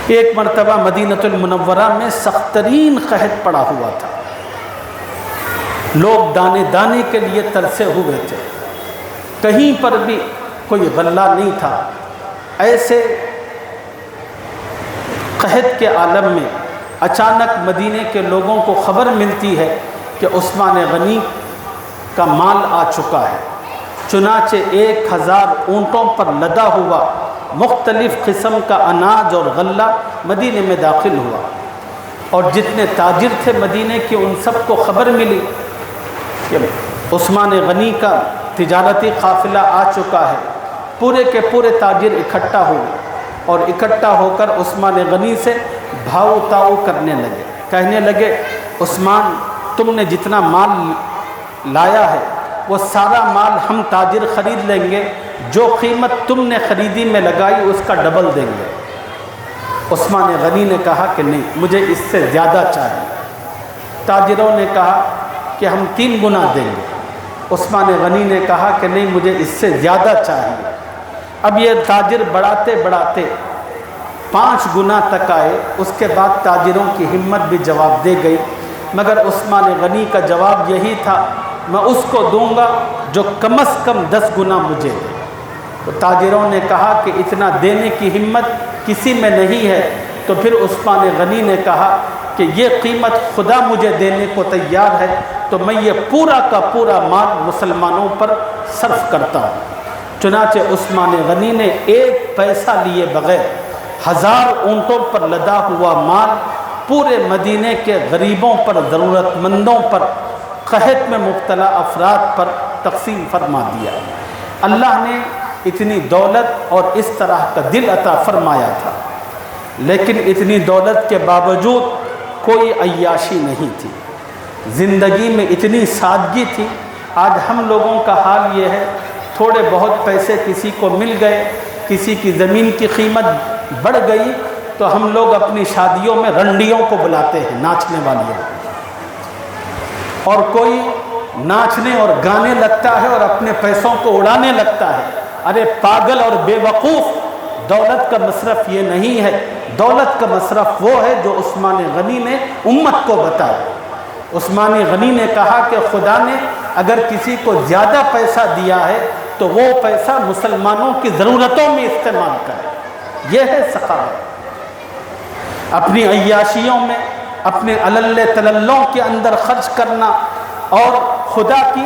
A: ایک مرتبہ مدینہ المنورہ میں سخت ترین قحط پڑا ہوا تھا، لوگ دانے دانے کے لیے ترسے ہوئے تھے، کہیں پر بھی کوئی غلہ نہیں تھا۔ ایسے قحط کے عالم میں اچانک مدینے کے لوگوں کو خبر ملتی ہے کہ عثمان غنی کا مال آ چکا ہے۔ چنانچہ 1000 اونٹوں پر لدا ہوا مختلف قسم کا اناج اور غلہ مدینے میں داخل ہوا، اور جتنے تاجر تھے مدینے کے ان سب کو خبر ملی کہ عثمان غنی کا تجارتی قافلہ آ چکا ہے۔ پورے کے پورے تاجر اکٹھا ہوئے اور اکٹھا ہو کر عثمان غنی سے بھاؤ تاؤ کرنے لگے، کہنے لگے عثمان تم نے جتنا مال لایا ہے وہ سارا مال ہم تاجر خرید لیں گے، جو قیمت تم نے خریدی میں لگائی اس کا ڈبل دیں گے۔ عثمان غنی نے کہا کہ نہیں، مجھے اس سے زیادہ چاہیے۔ تاجروں نے کہا کہ ہم 3 گنا دیں گے۔ عثمان غنی نے کہا کہ نہیں، مجھے اس سے زیادہ چاہیے۔ اب یہ تاجر بڑھاتے بڑھاتے 5 گنا تک آئے۔ اس کے بعد تاجروں کی ہمت بھی جواب دے گئی، مگر عثمان غنی کا جواب یہی تھا، میں اس کو دوں گا جو کم از کم 10 گنا مجھے دے۔ تو تاجروں نے کہا کہ اتنا دینے کی ہمت کسی میں نہیں ہے۔ تو پھر عثمان غنی نے کہا کہ یہ قیمت خدا مجھے دینے کو تیار ہے تو میں یہ پورا کا پورا مال مسلمانوں پر صرف کرتا ہوں۔ چنانچہ عثمان غنی نے 1 پیسہ لیے بغیر 1000 اونٹوں پر لدا ہوا مال پورے مدینے کے غریبوں پر، ضرورت مندوں پر، قحط میں مبتلا افراد پر تقسیم فرما دیا۔ اللہ نے اتنی دولت اور اس طرح کا دل عطا فرمایا تھا، لیکن اتنی دولت کے باوجود کوئی عیاشی نہیں تھی، زندگی میں اتنی سادگی تھی۔ آج ہم لوگوں کا حال یہ ہے، تھوڑے بہت پیسے کسی کو مل گئے، کسی کی زمین کی قیمت بڑھ گئی تو ہم لوگ اپنی شادیوں میں رنڈیوں کو بلاتے ہیں، ناچنے والیوں، اور کوئی ناچنے اور گانے لگتا ہے اور اپنے پیسوں کو اڑانے لگتا ہے۔ ارے پاگل اور بے وقوف، دولت کا مصرف یہ نہیں ہے، دولت کا مصرف وہ ہے جو عثمان غنی نے امت کو بتایا۔ عثمان غنی نے کہا کہ خدا نے اگر کسی کو زیادہ پیسہ دیا ہے تو وہ پیسہ مسلمانوں کی ضرورتوں میں استعمال کرے، یہ ہے سخاوت۔ اپنی عیاشیوں میں، اپنے علل تللوں کے اندر خرچ کرنا اور خدا کی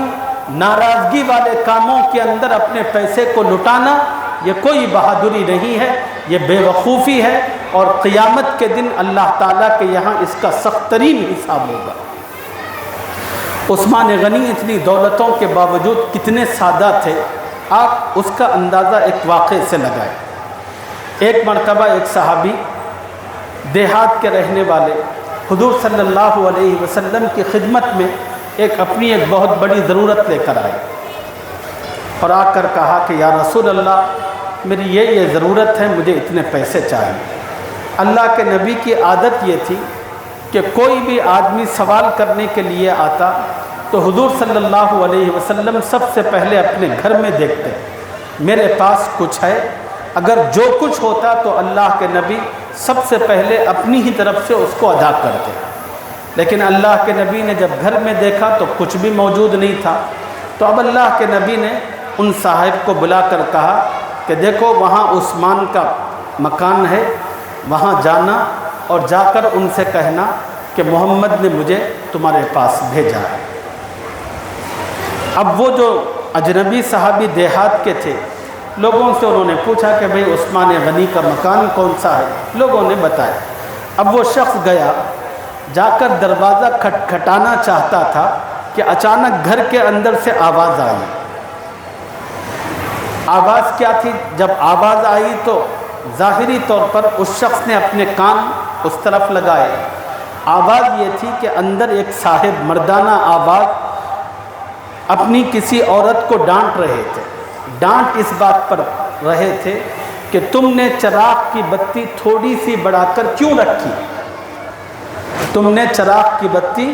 A: ناراضگی والے کاموں کے اندر اپنے پیسے کو لٹانا، یہ کوئی بہادری نہیں ہے، یہ بے وقوفی ہے، اور قیامت کے دن اللہ تعالیٰ کے یہاں اس کا سخت ترین حساب ہوگا۔ عثمان غنی اتنی دولتوں کے باوجود کتنے سادہ تھے، آپ اس کا اندازہ ایک واقعے سے لگائیں۔ ایک مرتبہ ایک صحابی دیہات کے رہنے والے حضور صلی اللہ علیہ وسلم کی خدمت میں اپنی ایک بہت بڑی ضرورت لے کر آئے، اور آ کر کہا کہ یا رسول اللہ، میری یہ ضرورت ہے، مجھے اتنے پیسے چاہیے۔ اللہ کے نبی کی عادت یہ تھی کہ کوئی بھی آدمی سوال کرنے کے لیے آتا تو حضور صلی اللہ علیہ وسلم سب سے پہلے اپنے گھر میں دیکھتے، میرے پاس کچھ ہے، اگر جو کچھ ہوتا تو اللہ کے نبی سب سے پہلے اپنی ہی طرف سے اس کو ادا کرتے۔ لیکن اللہ کے نبی نے جب گھر میں دیکھا تو کچھ بھی موجود نہیں تھا، تو اب اللہ کے نبی نے ان صاحب کو بلا کر کہا کہ دیکھو وہاں عثمان کا مکان ہے، وہاں جانا اور جا کر ان سے کہنا کہ محمد نے مجھے تمہارے پاس بھیجا ہے۔ اب وہ جو اجنبی صحابی دیہات کے تھے، لوگوں سے انہوں نے پوچھا کہ بھئی عثمان غنی کا مکان کون سا ہے؟ لوگوں نے بتایا۔ اب وہ شخص گیا، جا کر دروازہ کھٹکھٹانا چاہتا تھا کہ اچانک گھر کے اندر سے آواز آئی۔ آواز کیا تھی؟ جب آواز آئی تو ظاہری طور پر اس شخص نے اپنے کان اس طرف لگائے۔ آواز یہ تھی کہ اندر ایک صاحب مردانہ آواز اپنی کسی عورت کو ڈانٹ رہے تھے۔ ڈانٹ اس بات پر رہے تھے کہ تم نے چراغ کی بتی تھوڑی سی بڑھا کر کیوں رکھی؟ تم نے چراغ کی بتی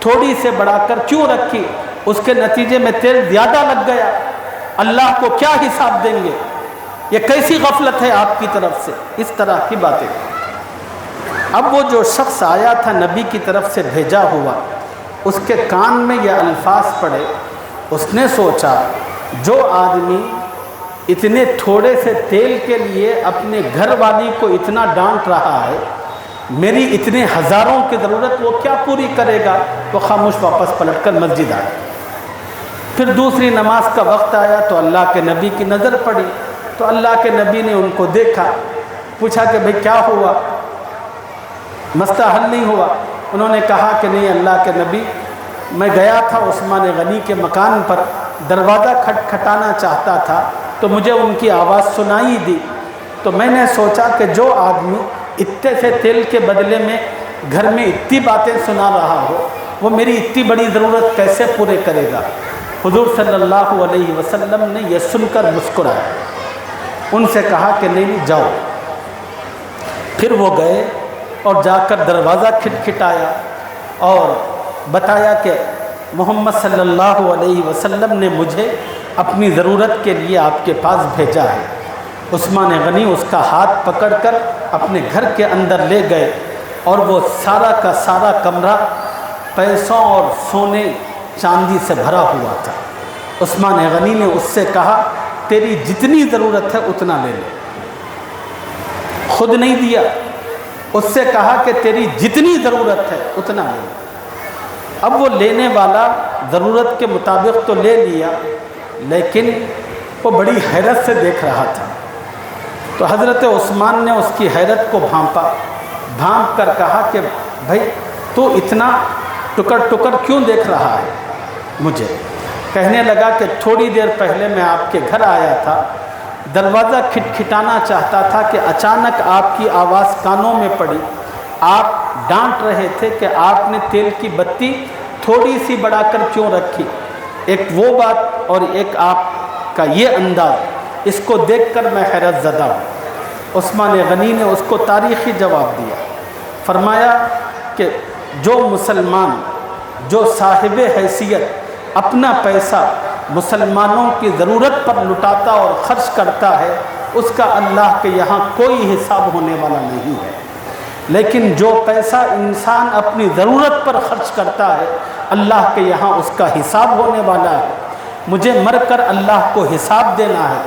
A: تھوڑی سے بڑھا کر کیوں رکھی؟ اس کے نتیجے میں تیل زیادہ لگ گیا، اللہ کو کیا حساب دیں گے؟ یہ کیسی غفلت ہے آپ کی طرف سے؟ اس طرح کی باتیں۔ اب وہ جو شخص آیا تھا نبی کی طرف سے بھیجا ہوا، اس کے کان میں یہ الفاظ پڑے، اس نے سوچا جو آدمی اتنے تھوڑے سے تیل کے لیے اپنے گھر والی کو اتنا ڈانٹ رہا ہے، میری اتنے ہزاروں کی ضرورت وہ کیا پوری کرے گا؟ وہ خاموش واپس پلٹ کر مسجد آئے۔ پھر دوسری نماز کا وقت آیا تو اللہ کے نبی کی نظر پڑی، تو اللہ کے نبی نے ان کو دیکھا، پوچھا کہ بھئی کیا ہوا؟ مسئلہ حل نہیں ہوا؟ انہوں نے کہا کہ نہیں اللہ کے نبی، میں گیا تھا عثمان غنی کے مکان پر، دروازہ کھٹکھٹانا چاہتا تھا تو مجھے ان کی آواز سنائی دی، تو میں نے سوچا کہ جو آدمی اتنے سے تیل کے بدلے میں گھر میں اتنی باتیں سنا رہا ہو، وہ میری اتنی بڑی ضرورت کیسے پورے کرے گا؟ حضور صلی اللہ علیہ وسلم نے یہ سن کر مسکرائے، ان سے کہا کہ نہیں جاؤ۔ پھر وہ گئے اور جا کر دروازہ کھٹکھٹایا اور بتایا کہ محمد صلی اللہ علیہ وسلم نے مجھے اپنی ضرورت کے لیے آپ کے پاس بھیجا ہے۔ عثمان غنی اس کا ہاتھ پکڑ کر اپنے گھر کے اندر لے گئے اور وہ سارا کا سارا کمرہ پیسوں اور سونے چاندی سے بھرا ہوا تھا۔ عثمان غنی نے اس سے کہا تیری جتنی ضرورت ہے اتنا لے لے، خود نہیں دیا، اس سے کہا کہ تیری جتنی ضرورت ہے اتنا لے لے۔ اب وہ لینے والا ضرورت کے مطابق تو لے لیا، لیکن وہ بڑی حیرت سے دیکھ رہا تھا۔ تو حضرت عثمان نے اس کی حیرت کو بھانپ کر کہا کہ بھائی تو اتنا ٹکر کیوں دیکھ رہا ہے مجھے؟ کہنے لگا کہ تھوڑی دیر پہلے میں آپ کے گھر آیا تھا، دروازہ کھٹکھٹانا چاہتا تھا کہ اچانک آپ کی آواز کانوں میں پڑی، آپ ڈانٹ رہے تھے کہ آپ نے تیل کی بتی تھوڑی سی بڑھا کر کیوں رکھی۔ ایک وہ بات اور ایک آپ کا یہ انداز، اس کو دیکھ کر میں حیرت زدہ ہوں۔ عثمان غنی نے اس کو تاریخی جواب دیا، فرمایا کہ جو مسلمان، جو صاحب حیثیت اپنا پیسہ مسلمانوں کی ضرورت پر لٹاتا اور خرچ کرتا ہے، اس کا اللہ کے یہاں کوئی حساب ہونے والا نہیں ہے، لیکن جو پیسہ انسان اپنی ضرورت پر خرچ کرتا ہے، اللہ کے یہاں اس کا حساب ہونے والا ہے۔ مجھے مر کر اللہ کو حساب دینا ہے۔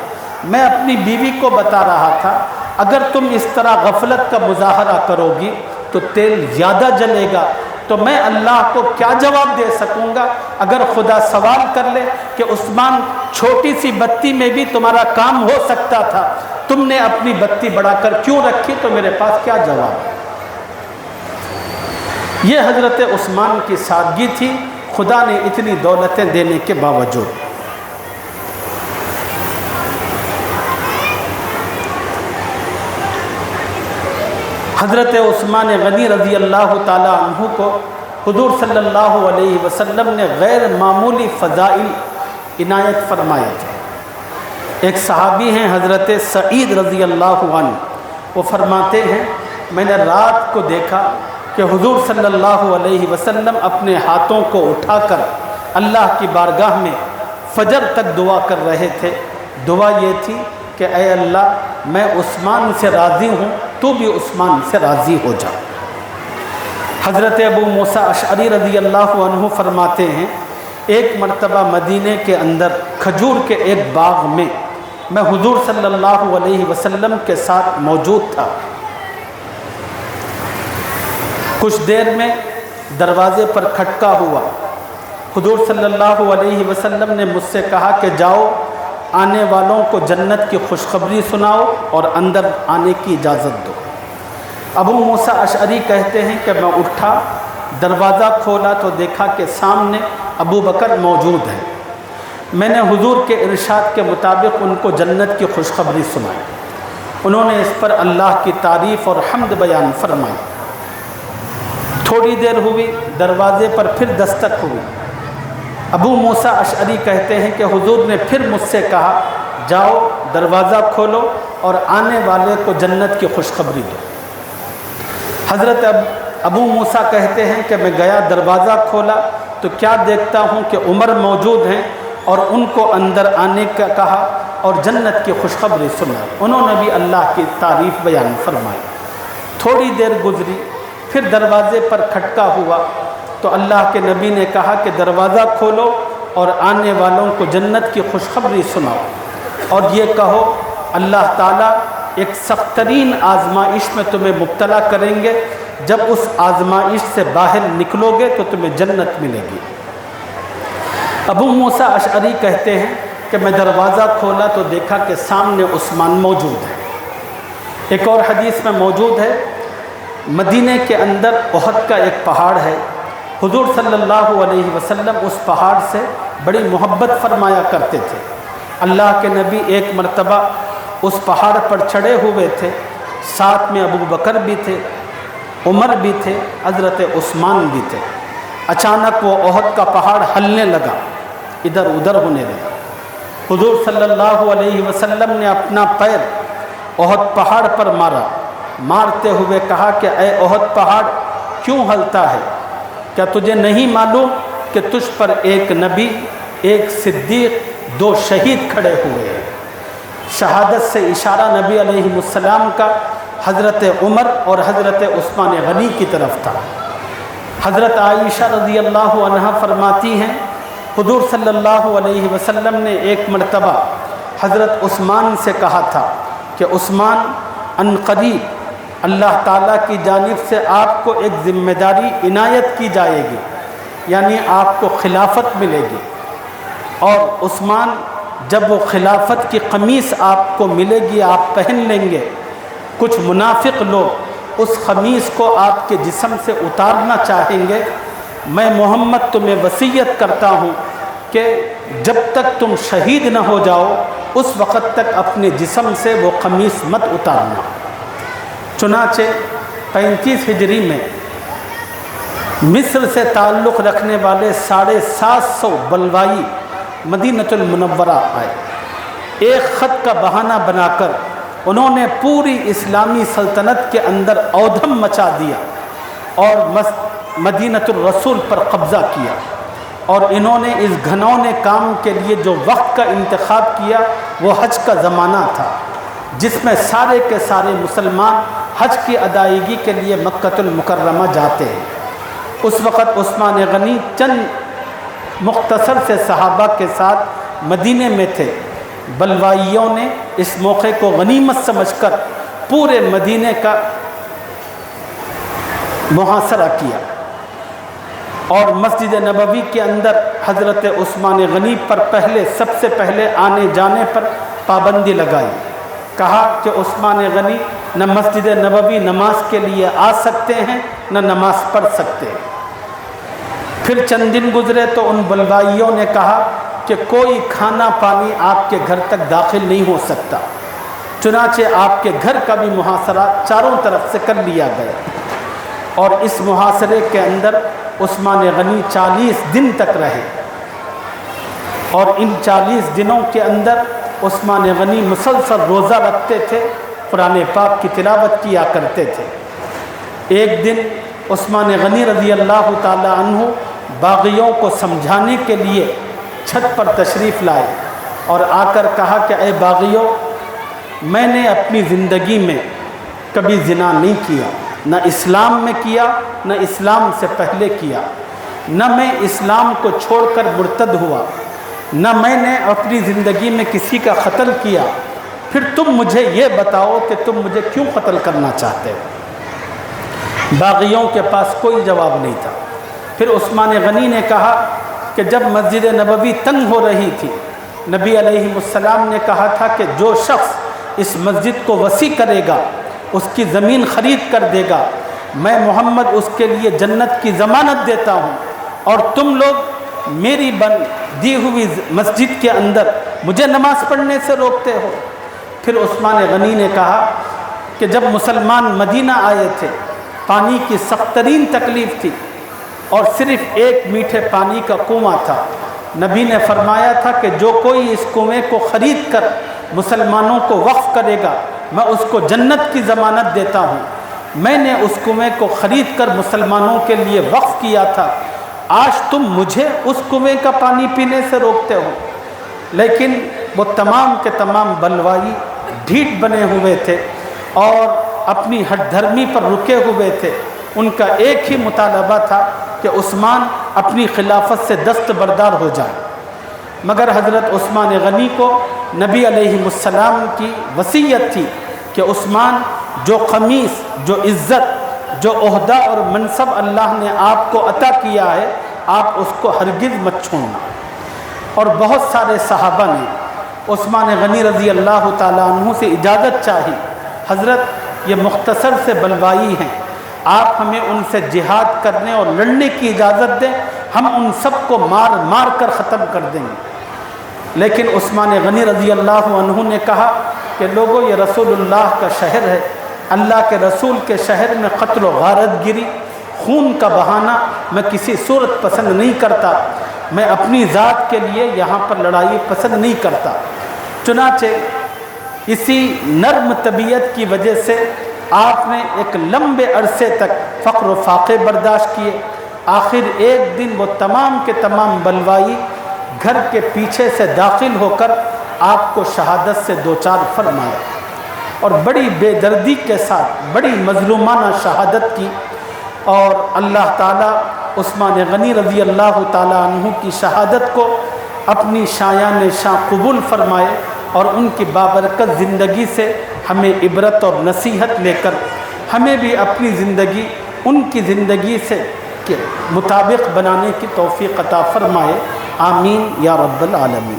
A: میں اپنی بیوی کو بتا رہا تھا اگر تم اس طرح غفلت کا مظاہرہ کرو گی تو تیل زیادہ جلے گا، تو میں اللہ کو کیا جواب دے سکوں گا؟ اگر خدا سوال کر لے کہ عثمان چھوٹی سی بتی میں بھی تمہارا کام ہو سکتا تھا، تم نے اپنی بتی بڑھا کر کیوں رکھی، تو میرے پاس کیا جواب؟ یہ حضرت عثمان کی سادگی تھی، خدا نے اتنی دولتیں دینے کے باوجود۔ حضرت عثمان غنی رضی اللہ تعالی عنہ کو حضور صلی اللہ علیہ وسلم نے غیر معمولی فضائل عنایت فرمائے تھے۔ ایک صحابی ہیں حضرت سعید رضی اللہ عنہ، وہ فرماتے ہیں میں نے رات کو دیکھا کہ حضور صلی اللہ علیہ وسلم اپنے ہاتھوں کو اٹھا کر اللہ کی بارگاہ میں فجر تک دعا کر رہے تھے۔ دعا یہ تھی کہ اے اللہ میں عثمان سے راضی ہوں، تو بھی عثمان سے راضی ہو جا۔ حضرت ابو موسیٰ اشعری رضی اللہ عنہ فرماتے ہیں ایک مرتبہ مدینے کے اندر کھجور کے ایک باغ میں میں حضور صلی اللہ علیہ وسلم کے ساتھ موجود تھا۔ کچھ دیر میں دروازے پر کھٹکا ہوا۔ حضور صلی اللہ علیہ وسلم نے مجھ سے کہا کہ جاؤ آنے والوں کو جنت کی خوشخبری سناؤ اور اندر آنے کی اجازت دو۔ ابو موسیٰ اشعری کہتے ہیں کہ میں اٹھا، دروازہ کھولا تو دیکھا کہ سامنے ابو بکر موجود ہیں۔ میں نے حضور کے ارشاد کے مطابق ان کو جنت کی خوشخبری سنائی۔ انہوں نے اس پر اللہ کی تعریف اور حمد بیان فرمائی۔ تھوڑی دیر ہوئی، دروازے پر پھر دستک ہوئی۔ ابو موسیٰ اشعری کہتے ہیں کہ حضور نے پھر مجھ سے کہا جاؤ دروازہ کھولو اور آنے والے کو جنت کی خوشخبری دو۔ حضرت ابو موسیٰ کہتے ہیں کہ میں گیا، دروازہ کھولا تو کیا دیکھتا ہوں کہ عمر موجود ہیں اور ان کو اندر آنے کا کہا اور جنت کی خوشخبری سنائی۔ انہوں نے بھی اللہ کی تعریف بیان فرمائی۔ تھوڑی دیر گزری، پھر دروازے پر کھٹکا ہوا تو اللہ کے نبی نے کہا کہ دروازہ کھولو اور آنے والوں کو جنت کی خوشخبری سناؤ، اور یہ کہو اللہ تعالیٰ ایک سخت ترین آزمائش میں تمہیں مبتلا کریں گے، جب اس آزمائش سے باہر نکلو گے تو تمہیں جنت ملے گی۔ ابو موسیٰ اشعری کہتے ہیں کہ میں دروازہ کھولا تو دیکھا کہ سامنے عثمان موجود ہے۔ ایک اور حدیث میں موجود ہے، مدینہ کے اندر احد کا ایک پہاڑ ہے، حضور صلی اللہ علیہ وسلم اس پہاڑ سے بڑی محبت فرمایا کرتے تھے۔ اللہ کے نبی ایک مرتبہ اس پہاڑ پر چڑھے ہوئے تھے، ساتھ میں ابو بکر بھی تھے، عمر بھی تھے، حضرت عثمان بھی تھے۔ اچانک وہ احد کا پہاڑ ہلنے لگا، ادھر ادھر ہونے لگا۔ حضور صلی اللہ علیہ وسلم نے اپنا پیر احد پہاڑ پر مارا، مارتے ہوئے کہا کہ اے احد پہاڑ کیوں ہلتا ہے؟ کیا تجھے نہیں معلوم کہ تجھ پر ایک نبی، ایک صدیق، دو شہید کھڑے ہوئے ہیں؟ شہادت سے اشارہ نبی علیہ السلام کا حضرت عمر اور حضرت عثمان غنی کی طرف تھا۔ حضرت عائشہ رضی اللہ عنہا فرماتی ہیں حضور صلی اللہ علیہ وسلم نے ایک مرتبہ حضرت عثمان سے کہا تھا کہ عثمان، ان قریب اللہ تعالیٰ کی جانب سے آپ کو ایک ذمہ داری عنایت کی جائے گی، یعنی آپ کو خلافت ملے گی، اور عثمان جب وہ خلافت کی قمیص آپ کو ملے گی، آپ پہن لیں گے، کچھ منافق لوگ اس قمیص کو آپ کے جسم سے اتارنا چاہیں گے، میں محمد تمہیں وصیت کرتا ہوں کہ جب تک تم شہید نہ ہو جاؤ اس وقت تک اپنے جسم سے وہ قمیص مت اتارنا۔ چنانچہ 35 ہجری میں مصر سے تعلق رکھنے والے 750 بلوائی مدینۃ المنورہ آئے۔ ایک خط کا بہانہ بنا کر انہوں نے پوری اسلامی سلطنت کے اندر اودھم مچا دیا اور مدینۃ الرسول پر قبضہ کیا، اور انہوں نے اس گھنونے کام کے لیے جو وقت کا انتخاب کیا وہ حج کا زمانہ تھا، جس میں سارے کے سارے مسلمان حج کی ادائیگی کے لیے مکہ المکرمہ جاتے ہیں۔ اس وقت عثمان غنی چند مختصر سے صحابہ کے ساتھ مدینے میں تھے۔ بلوائیوں نے اس موقع کو غنیمت سمجھ کر پورے مدینے کا محاصرہ کیا اور مسجد نبوی کے اندر حضرت عثمان غنی پر سب سے پہلے آنے جانے پر پابندی لگائی۔ کہا کہ عثمان غنی نہ مسجد نبوی نماز کے لیے آ سکتے ہیں نہ نماز پڑھ سکتے ہیں۔ پھر چند دن گزرے تو ان بلوائیوں نے کہا کہ کوئی کھانا پانی آپ کے گھر تک داخل نہیں ہو سکتا، چنانچہ آپ کے گھر کا بھی محاصرہ چاروں طرف سے کر لیا گیا، اور اس محاصرے کے اندر عثمان غنی 40 دن تک رہے، اور ان 40 دنوں کے اندر عثمان غنی مسلسل روزہ رکھتے تھے، قرآن پاک کی تلاوت کیا کرتے تھے۔ ایک دن عثمان غنی رضی اللہ تعالی عنہ باغیوں کو سمجھانے کے لیے چھت پر تشریف لائے اور آ کر کہا کہ اے باغیوں، میں نے اپنی زندگی میں کبھی زنا نہیں کیا، نہ اسلام میں کیا نہ اسلام سے پہلے کیا، نہ میں اسلام کو چھوڑ کر مرتد ہوا، نہ میں نے اپنی زندگی میں کسی کا قتل کیا، پھر تم مجھے یہ بتاؤ کہ تم مجھے کیوں قتل کرنا چاہتے ہو؟ باغیوں کے پاس کوئی جواب نہیں تھا۔ پھر عثمان غنی نے کہا کہ جب مسجد نبوی تنگ ہو رہی تھی، نبی علیہ السلام نے کہا تھا کہ جو شخص اس مسجد کو وسیع کرے گا اس کی زمین خرید کر دے گا، میں محمد اس کے لیے جنت کی ضمانت دیتا ہوں، اور تم لوگ میری دی ہوئی مسجد کے اندر مجھے نماز پڑھنے سے روکتے ہو۔ پھر عثمان غنی نے کہا کہ جب مسلمان مدینہ آئے تھے، پانی کی سخت ترین تکلیف تھی اور صرف ایک میٹھے پانی کا کنواں تھا، نبی نے فرمایا تھا کہ جو کوئی اس کنویں کو خرید کر مسلمانوں کو وقف کرے گا میں اس کو جنت کی ضمانت دیتا ہوں۔ میں نے اس کنویں کو خرید کر مسلمانوں کے لیے وقف کیا تھا، آج تم مجھے اس کنویں کا پانی پینے سے روکتے ہو۔ لیکن وہ تمام کے تمام بلوائی ڈھیٹ بنے ہوئے تھے اور اپنی ہٹ دھرمی پر رکے ہوئے تھے۔ ان کا ایک ہی مطالبہ تھا کہ عثمان اپنی خلافت سے دستبردار ہو جائے، مگر حضرت عثمان غنی کو نبی علیہ السلام کی وصیت تھی کہ عثمان، جو قمیص، جو عزت، جو عہدہ اور منصب اللہ نے آپ کو عطا کیا ہے، آپ اس کو ہرگز مت چھوڑنا۔ اور بہت سارے صحابہ نے عثمان غنی رضی اللہ تعالیٰ عنہ سے اجازت چاہی، حضرت یہ مختصر سے بلوائی ہیں، آپ ہمیں ان سے جہاد کرنے اور لڑنے کی اجازت دیں، ہم ان سب کو مار مار کر ختم کر دیں گے۔ لیکن عثمان غنی رضی اللہ عنہ نے کہا کہ لوگوں، یہ رسول اللہ کا شہر ہے، اللہ کے رسول کے شہر میں قتل و غارت گری، خون کا بہانا میں کسی صورت پسند نہیں کرتا، میں اپنی ذات کے لیے یہاں پر لڑائی پسند نہیں کرتا۔ چنانچہ اسی نرم طبیعت کی وجہ سے آپ نے ایک لمبے عرصے تک فقر و فاقے برداشت کیے۔ آخر ایک دن وہ تمام کے تمام بلوائی گھر کے پیچھے سے داخل ہو کر آپ کو شہادت سے دوچار فرمایا اور بڑی بے دردی کے ساتھ بڑی مظلومانہ شہادت کی، اور اللہ تعالیٰ عثمان غنی رضی اللہ تعالیٰ عنہ کی شہادت کو اپنی شایان شان قبول فرمائے اور ان کی بابرکت زندگی سے ہمیں عبرت اور نصیحت لے کر ہمیں بھی اپنی زندگی ان کی زندگی سے کے مطابق بنانے کی توفیق عطا فرمائے۔ آمین یا رب العالمین۔